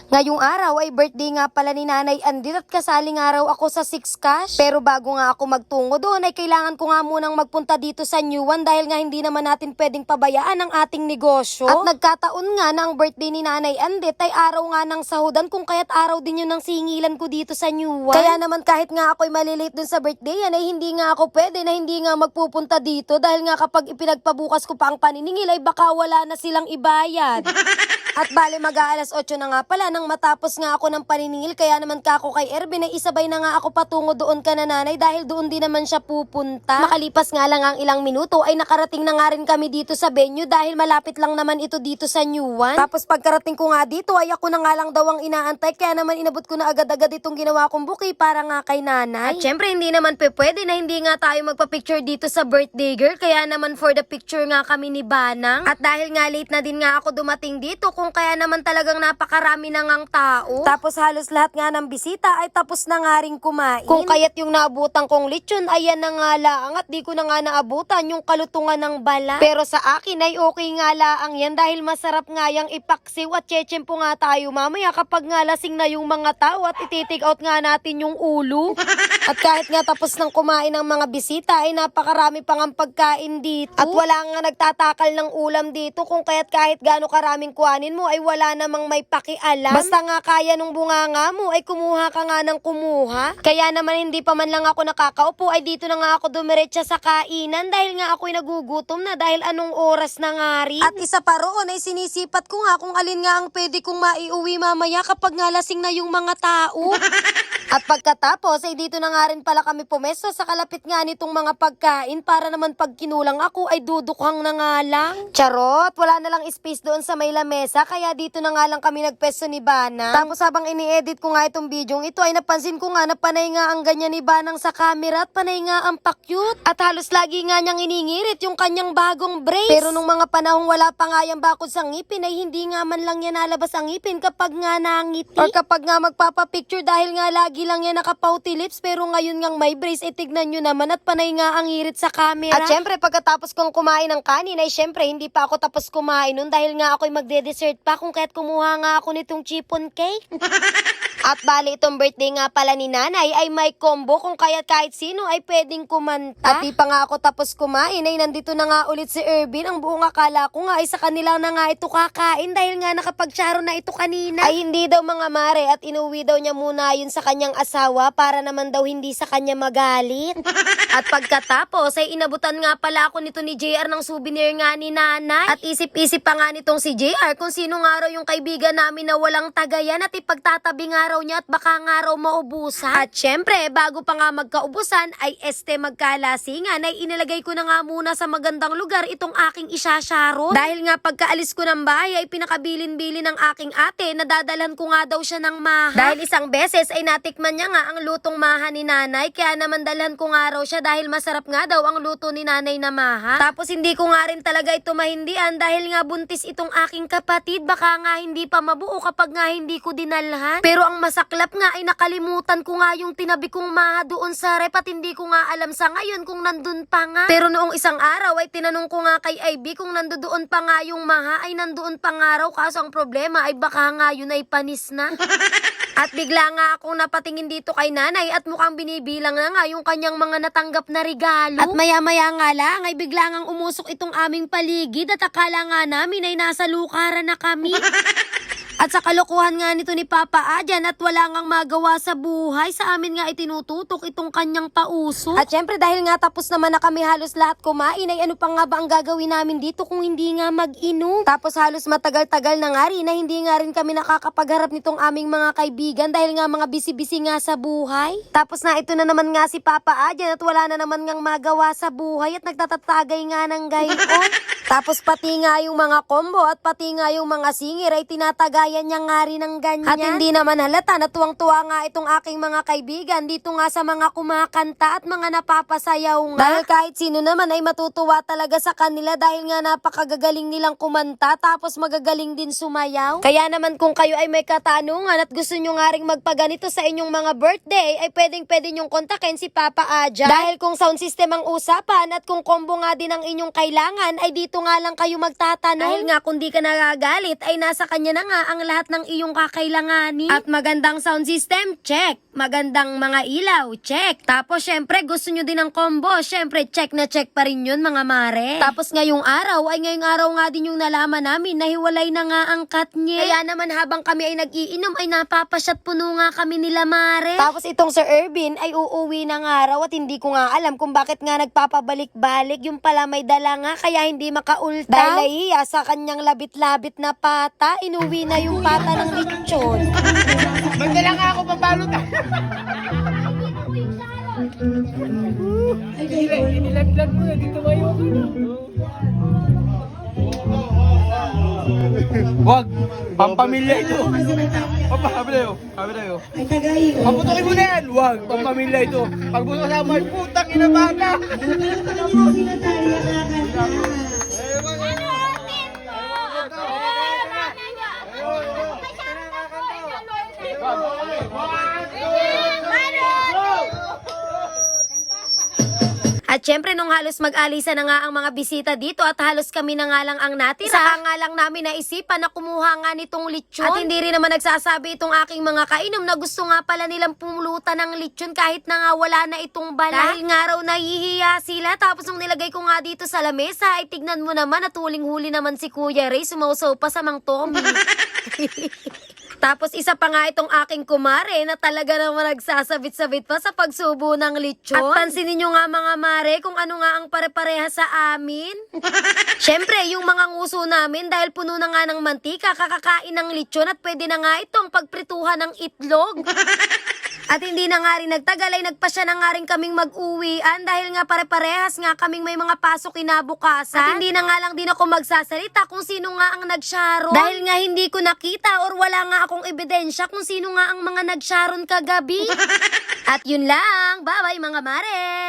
Ngayong araw ay birthday nga pala ni Nanay Andit at kasaling araw ako sa 6 Cash. Pero bago nga ako magtungo doon ay kailangan ko nga munang magpunta dito sa New One dahil nga hindi naman natin pwedeng pabayaan ang ating negosyo. At nagkataon nga na ang birthday ni Nanay Andit ay araw nga ng sahudan kung kaya't araw din yun ng singilan ko dito sa New One. Kaya naman kahit nga ako'y malilate dun sa birthday yan ay hindi nga ako pwede na hindi nga magpupunta dito dahil nga kapag ipinagpabukas ko pa ang paniningil ay baka wala na silang ibayad. At bale mag-aalas 8 na nga pala nang matapos nga ako ng paniningil kaya naman kako kay Ervin ay isabay na nga ako patungo doon ka na nanay dahil doon din naman siya pupunta. Makalipas nga lang ang ilang minuto ay nakarating na nga rin kami dito sa venue dahil malapit lang naman ito dito sa New One. Tapos pagkarating ko nga dito ay ako na nga lang daw ang inaantay kaya naman inabot ko na agad-agad itong ginawa kong buki para nga kay nanay. At syempre hindi naman pwede na hindi nga tayo magpa-picture dito sa birthday girl kaya naman for the picture nga kami ni Banang. At dahil nga late na din nga ako dumating dito kung kaya naman talagang napakarami na ngang tao. Tapos halos lahat nga ng bisita ay tapos na nga rin kumain. Kung kaya't yung naabutan kong lechon ay yan na nga laang at di ko na nga naabutan yung kalutungan ng bala. Pero sa akin ay okay nga laang yan dahil masarap nga yung ipaksiw at chechempo nga tayo mamaya kapag nga lasing na yung mga tao at iti-take out nga natin yung ulo. At kahit nga tapos ng kumain ng mga bisita ay napakarami pang ang pagkain dito. At wala nga nagtatakal ng ulam dito kung kaya't kahit gaano karaming kuhanin mo ay wala namang may pakialam. Basta nga kaya nung bunganga mo ay kumuha ka nga ng kumuha. Kaya naman hindi pa man lang ako nakakaupo ay dito na nga ako dumiretsa sa kainan dahil nga ako'y nagugutom na dahil anong oras na nga rin. At isa pa roon ay sinisipat ko nga kung alin nga ang pwede kong maiuwi mamaya kapag nga lasing na yung mga tao. At pagkatapos ay dito na nga rin pala kami pumesto sa kalapit nga nitong mga pagkain para naman pag kinulang ako ay dudukhang na nga lang. Charot, wala na lang space doon sa may lamesa kaya dito na nga lang kami nagpesto ni Banang. Tapos habang ini-edit ko nga itong video ito ay napansin ko nga na panay nga ang ganyan ni Banang sa camera at panay nga ang pa-cute. At halos lagi nga niyang iningirit yung kanyang bagong brace. Pero nung mga panahong wala pa nga yung bakod sa ngipin ay hindi nga man lang yan nalabas ang ngipin kapag nga nangiti. Or kapag nga magpapapicture dahil nga lagi lang yan nakapauti lips pero ngayon ngang may brace ay tignan nyo naman at panay nga ang ngirit sa camera. At syempre pagkatapos kong kumain ng kanin ay syempre hindi pa ako tapos kumain nun dahil nga ako'y magde-dessert pa kung kaya't kumuha nga ako nitong chiffon cake. At bali itong birthday nga pala ni nanay ay may combo kung kaya kahit sino ay pwedeng kumanta. At di pa nga ako tapos kumain ay nandito na nga ulit si Ervin. Ang buong akala ko nga ay sa kanila na nga ito kakain dahil nga nakapagsyaro na ito kanina. Ay hindi daw mga mare at inuwi daw niya muna yun sa kanyang asawa para naman daw hindi sa kanya magalit. At pagkatapos ay inabutan nga pala ako nito ni JR ng souvenir nga ni nanay. At isip-isip pa nga nitong si JR kung sino nga raw yung kaibigan namin na walang tagayan at ipagtatabi nga raw niya at baka nga raw maubusan. At syempre, bago pa nga magkaubusan ay magkalasingan ay inilagay ko na nga muna sa magandang lugar itong aking isasyaro. Dahil nga pagkaalis ko ng bahay ay pinakabilin-bilin ng aking ate na dadalhan ko nga daw siya ng maha. Dahil isang beses ay natikman niya nga ang lutong maha ni nanay kaya naman dalhan ko nga raw siya dahil masarap nga daw ang luto ni nanay na maha. Tapos hindi ko nga rin talaga ito mahindian dahil nga buntis itong aking kapatid. Baka nga hindi pa mabuo kapag nga hindi ko dinalhan. Pero ang masaklap nga ay nakalimutan ko nga yung tinabi kong maha doon sa rep at hindi ko nga alam sa ngayon kung nandun pa nga. Pero noong isang araw ay tinanong ko nga kay IB kung nandoon pa nga yung maha ay nandoon pa nga raw kaso ang problema ay baka nga yun ay panis na. At bigla nga akong napatingin dito kay nanay at mukhang binibilang na nga yung kanyang mga natanggap na regalo. At maya-maya nga lang ay bigla ngang umusok itong aming paligid at akala nga namin ay nasa lukaran na kami. At sa kalokohan nga nito ni Papa Adjan at wala ngang magawa sa buhay, sa amin nga itinututok itong kanyang pauso. At syempre dahil nga tapos naman na kami halos lahat kumain ay ano pa nga ba ang gagawin namin dito kung hindi nga mag-inom. Tapos halos matagal-tagal na nga rin na hindi nga rin kami nakakapagharap nitong aming mga kaibigan dahil nga mga busy-busy nga sa buhay. Tapos na ito na naman nga si Papa Adjan at wala na naman ngang magawa sa buhay at nagtatatagay nga ng gayon. Tapos pati nga yung mga combo at pati nga yung mga singir ay tinatagayan niya nga rin ng ganyan. At hindi naman halata na tuwang-tuwa nga itong aking mga kaibigan dito nga sa mga kumakanta at mga napapasayaw nga. Dahil kahit sino naman ay matutuwa talaga sa kanila dahil nga napakagagaling nilang kumanta tapos magagaling din sumayaw. Kaya naman kung kayo ay may katanungan at gusto nyo nga rin magpaganito sa inyong mga birthday ay pwedeng-pwede nyong kontakin si Papa Adjan. Dahil kung sound system ang usapan at kung combo nga din ang inyong kailangan ay dito nga lang kayo magtatanong. Dahil nga kung di ka nagagalit ay nasa kanya na nga ang ang lahat ng iyong kakailanganin. At magandang sound system, check. Magandang mga ilaw, check. Tapos syempre gusto nyo din ng combo, syempre check na check pa rin yun mga mare. Tapos ngayong araw nga din yung nalaman namin na hiwalay na nga ang cut niya. Kaya naman habang kami ay nag-iinom ay napapasyat puno nga kami nila mare. Tapos itong Sir Ervin ay uuwi na nga raw at hindi ko nga alam kung bakit nga nagpapabalik-balik. Yung pala may dala nga kaya hindi makaultaw. Dahil nahihiya sa kanyang labit-labit na pata, inuwi na yung pata ng lechon. Magdala nga ako pabalot. Inilaglag mo na dito kayo. Wag! Pampamilya ito! Papa, sabi tayo. Paputokin mo na yan! Wag! Pampamilya ito! Pagbuto ka sa mga putang inabata! At syempre nung halos mag-alisa na nga ang mga bisita dito at halos kami na nga lang ang natira. Saka nga lang namin naisipan na kumuha nga nitong lechon. At hindi rin naman nagsasabi itong aking mga kainom na gusto nga pala nilang pumulutan ng lechon kahit na nga wala na itong bala. Dahil nga raw nahihiya sila. Tapos nung nilagay ko nga dito sa lamesa ay tignan mo naman at huling-huli naman si Kuya Ray sumausaw pa sa Mang Tommy. Tapos isa pa nga itong aking kumare na talaga naman nagsasabit-sabit pa sa pagsubo ng lechon. At pansinin nyo nga mga mare kung ano nga ang pare-pareha sa amin. Syempre, yung mga nguso namin dahil puno na nga ng mantika, kakakain ng lechon at pwede na nga itong pagprituhan ng itlog. At hindi na nga rin nagtagal ay nagpasya na nga rin kaming mag-uwian dahil nga pare-parehas nga kaming may mga pasok kinabukasan. At hindi na nga lang din ako magsasalita kung sino nga ang nagsharon. Dahil nga hindi ko nakita or wala nga akong ebidensya kung sino nga ang mga nagsharon kagabi. At yun lang. Bye-bye mga mare!